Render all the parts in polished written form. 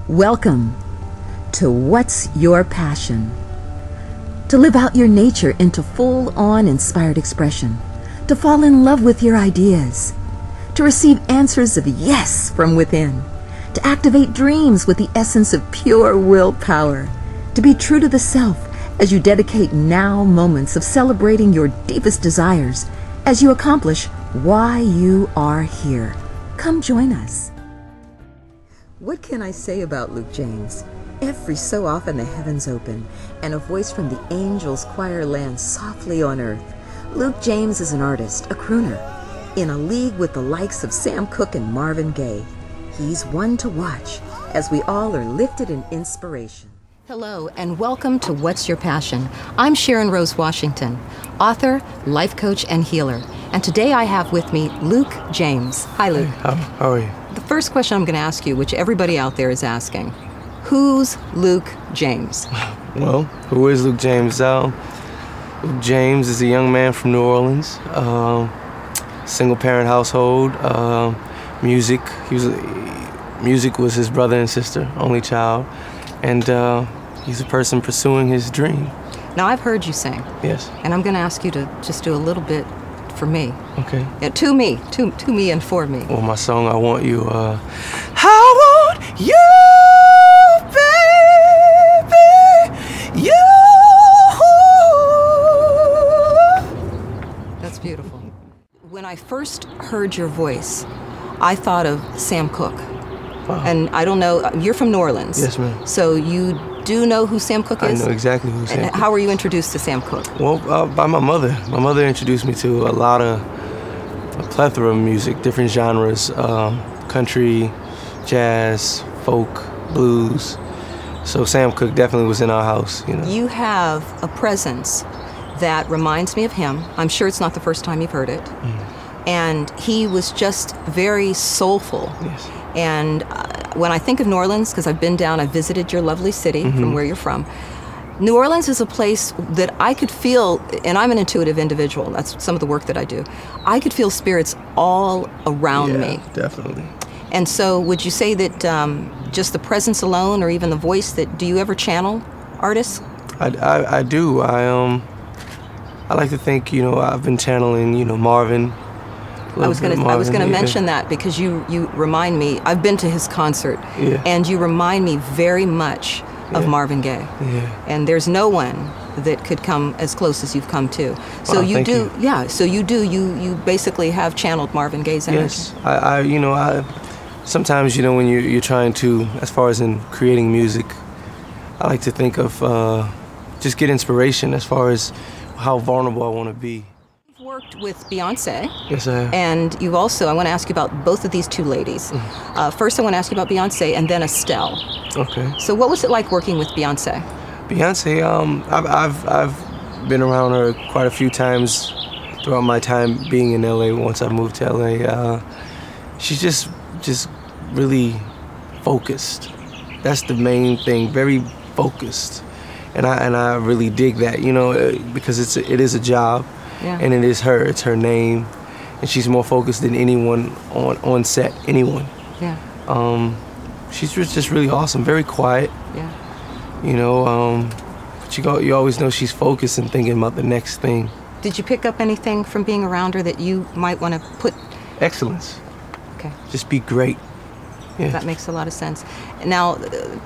Welcome to What's Your Passion? To live out your nature into full-on inspired expression, to fall in love with your ideas, to receive answers of yes from within, to activate dreams with the essence of pure willpower, to be true to the self as you dedicate now moments of celebrating your deepest desires as you accomplish why you are here. Come join us. What can I say about Luke James? Every so often the heavens open, and a voice from the angels' choir lands softly on earth. Luke James is an artist, a crooner, in a league with the likes of Sam Cooke and Marvin Gaye. He's one to watch as we all are lifted in inspiration. Hello, and welcome to What's Your Passion? I'm Sharon Rose Washington, author, life coach, and healer. And today I have with me Luke James. Hi, Luke. Hey, how are you? The first question I'm going to ask you, which everybody out there is asking, who's Luke James? Well, who is Luke James? Luke James is a young man from New Orleans, single-parent household. Music was his brother and sister, only child, and he's a person pursuing his dream. Now, I've heard you sing. Yes. And I'm going to ask you to just do a little bit for me. Okay. Yeah, to me and for me. Well, my song, I Want You, I want you, baby, you. That's beautiful. When I first heard your voice, I thought of Sam Cooke. Wow. And I don't know, you're from New Orleans. Yes, ma'am. So you do know who Sam Cooke is? I know exactly who Sam Cooke is. How were you introduced to Sam Cooke? Well, by my mother. My mother introduced me to a plethora of music, different genres, country, jazz, folk, blues. So Sam Cooke definitely was in our house, you know. You have a presence that reminds me of him. I'm sure it's not the first time you've heard it. And he was just very soulful. Yes. And when I think of New Orleans, because I've been down, I visited your lovely city from where you're from. New Orleans is a place that I could feel, and I'm an intuitive individual, that's some of the work that I do. I could feel spirits all around me. Definitely. And so would you say that just the presence alone, or even the voice, do you ever channel artists? I do. I like to think, you know, I've been channeling, you know, Marvin. I was going to mention that because you remind me. I've been to his concert, and you remind me very much of Marvin Gaye. Yeah. And there's no one that could come as close as you've come to. So you do. Yeah. So you do. You basically have channeled Marvin Gaye's energy. Yes. I sometimes, you know, when you're trying to, as far as in creating music, I like to think of just get inspiration as far as how vulnerable I want to be. Worked with Beyonce. Yes, I have. And you've also, I want to ask you about both of these two ladies. First, I want to ask you about Beyonce and then Estelle. Okay. So what was it like working with Beyonce? Beyonce, I've been around her quite a few times throughout my time being in LA. Once I moved to LA, she's just really focused. That's the main thing, very focused. And I really dig that, you know, because it is a job. Yeah. And it is her, it's her name, and she's more focused than anyone on set, anyone. Yeah. She's just really awesome, very quiet. Yeah. You know, but you always know she's focused and thinking about the next thing. Did you pick up anything from being around her that you might want to put? Excellence. Okay. Just be great. Yeah. That makes a lot of sense. Now,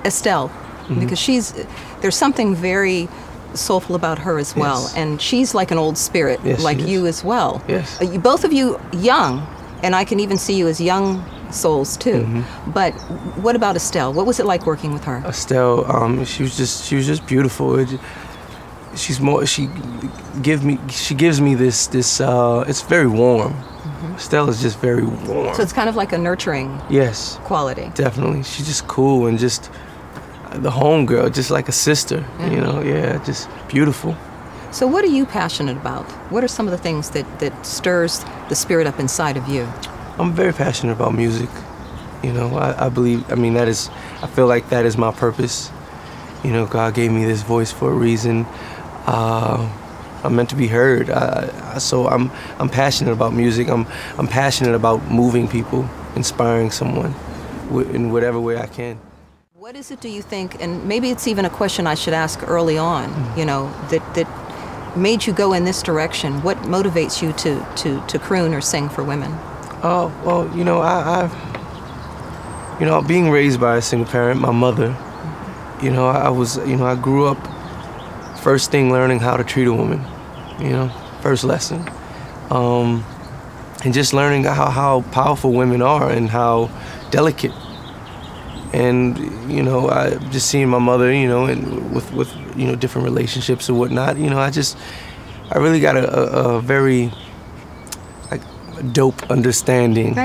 Estelle, because there's something very soulful about her as well, yes. And she's like an old spirit, like you as well. Yes. Both of you young, and I can even see you as young souls too. But what about Estelle? What was it like working with her? Estelle, she was just beautiful. She gives me this it's very warm. Estelle is just very warm. So it's kind of like a nurturing quality. Definitely. She's just cool and just the home girl, just like a sister, you know, just beautiful. So what are you passionate about? What are some of the things that stirs the spirit up inside of you? I'm very passionate about music. You know, I feel like that is my purpose. You know, God gave me this voice for a reason. I'm meant to be heard. So I'm passionate about music. I'm passionate about moving people, inspiring someone in whatever way I can. What is it, do you think, and maybe it's even a question I should ask early on, you know, that made you go in this direction? What motivates you to croon or sing for women? Oh, well, you know, being raised by a single parent, my mother, you know, I grew up first thing learning how to treat a woman, you know, first lesson. And just learning how powerful women are and how delicate. And, you know, I just seeing my mother, you know, and with you know, different relationships and whatnot, you know, I really got a very, like, dope understanding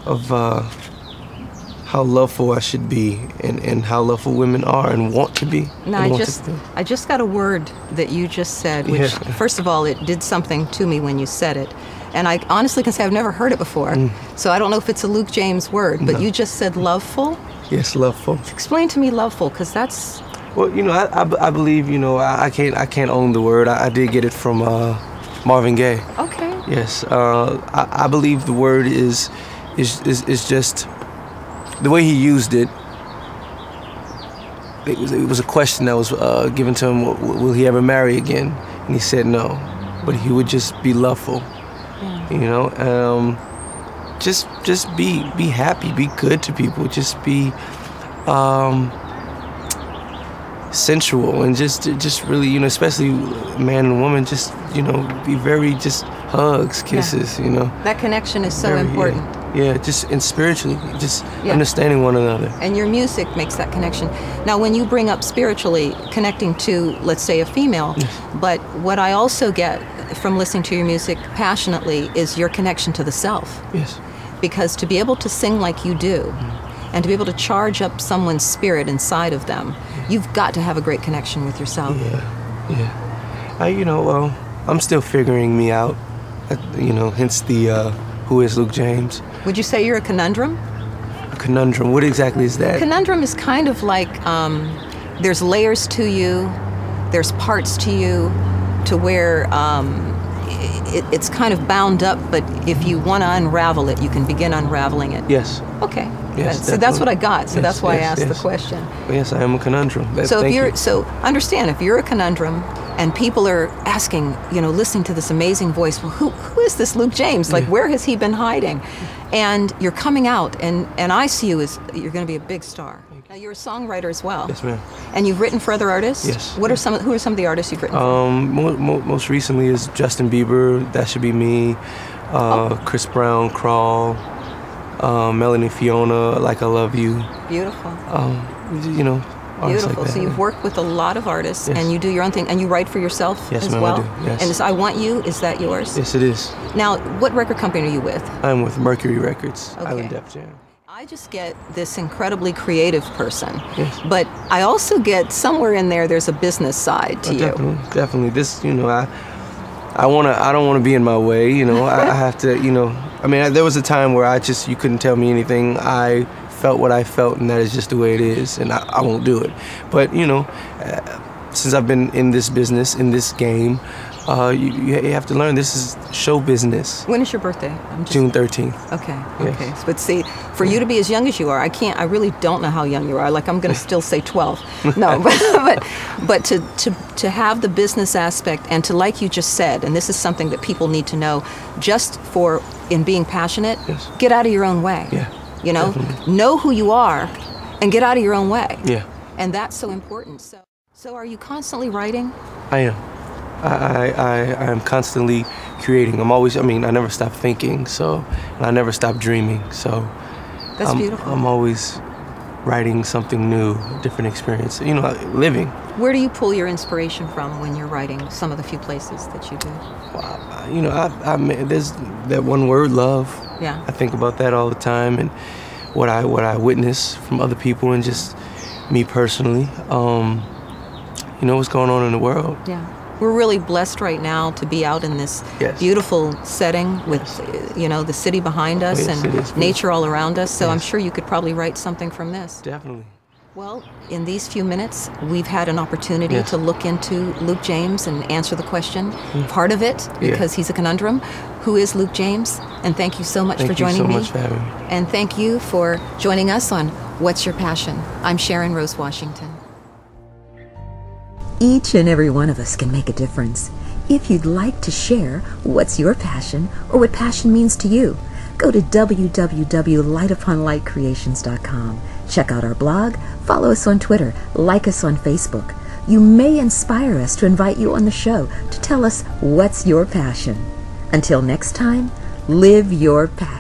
of how loveful I should be and how loveful women are and want to be. No, I just got a word that you just said, which, first of all, it did something to me when you said it. And I honestly can say I've never heard it before. So I don't know if it's a Luke James word, but you just said loveful? Yes, loveful. Explain to me loveful, because that's... Well, you know, I believe, you know, I can't own the word. I did get it from Marvin Gaye. Okay. Yes. I believe the word is just... The way he used it, it was a question that was given to him, will he ever marry again? And he said no, but he would just be loveful. You know, just be happy, be good to people, just be sensual, and just really, you know, especially man and woman, just, you know, be very just hugs, kisses, you know. That connection is so important. Yeah, just and spiritually, just understanding one another. And your music makes that connection. Now, when you bring up spiritually connecting to, let's say, a female, but what I also get from listening to your music passionately is your connection to the self. Yes. Because to be able to sing like you do, and to be able to charge up someone's spirit inside of them, you've got to have a great connection with yourself. Yeah. You know, well, I'm still figuring me out. You know, hence the who is Luke James. Would you say you're a conundrum? A conundrum. What exactly is that? A conundrum is kind of like there's layers to you, there's parts to you, to where it's kind of bound up, but if you want to unravel it, you can begin unraveling it. Yes. Okay. Yes, so that's what I got. So that's why I asked the question. Yes, I am a conundrum. So understand, if you're a conundrum and people are asking, you know, listening to this amazing voice, well, who is this Luke James? Like, where has he been hiding? And you're coming out, and I see you as you're going to be a big star. Now, you're a songwriter as well. Yes, ma'am. And you've written for other artists? Yes. Who are some of the artists you've written for? Most recently is Justin Bieber, That Should Be Me, Chris Brown, Crawl, Melanie Fiona, Like I Love You. Beautiful. You know, beautiful. Like that. So you've worked with a lot of artists, and you do your own thing, and you write for yourself as well? Yes, ma'am, I do. Yes. And this I Want You, is that yours? Yes, it is. Now, what record company are you with? I'm with Mercury Records, okay. Island Def Jam. I just get this incredibly creative person, yes. But I also get somewhere in there's a business side to you. Definitely. This, you know, I don't want to be in my way, you know. I have to, you know. I mean, there was a time where you couldn't tell me anything. I felt what I felt, and that is just the way it is, and I won't do it. But, you know, since I've been in this business, in this game, you have to learn this is show business. When is your birthday? June 13th. Okay, yes. Okay. But see, for you to be as young as you are, I really don't know how young you are. Like, I'm going to still say 12. No, but to have the business aspect, and to, like you just said, and this is something that people need to know, just in being passionate, yes. Get out of your own way. Yeah. You know, definitely. Know who you are, and get out of your own way. Yeah. And that's so important. So are you constantly writing? I am. I am constantly creating. I never stop thinking, and I never stop dreaming, so. That's beautiful. I'm always writing something new, a different experience, you know, living. Where do you pull your inspiration from when you're writing some of the few places that you do? Well, you know, there's that one word, love. Yeah. I think about that all the time, and what I witness from other people, and just me personally, you know, what's going on in the world. Yeah. We're really blessed right now to be out in this beautiful setting with, you know, the city behind us and nature all around us. So I'm sure you could probably write something from this. Definitely. Well, in these few minutes, we've had an opportunity to look into Luke James and answer the question. Part of it, because he's a conundrum. Who is Luke James? And thank you so much for joining me. Thank you so much for having me. And thank you for joining us on What's your passion? I'm Sharon Rose Washington. Each and every one of us can make a difference. If you'd like to share what's your passion or what passion means to you, go to www.lightuponlightcreations.com. Check out our blog, follow us on Twitter, like us on Facebook. You may inspire us to invite you on the show to tell us what's your passion. Until next time, live your passion.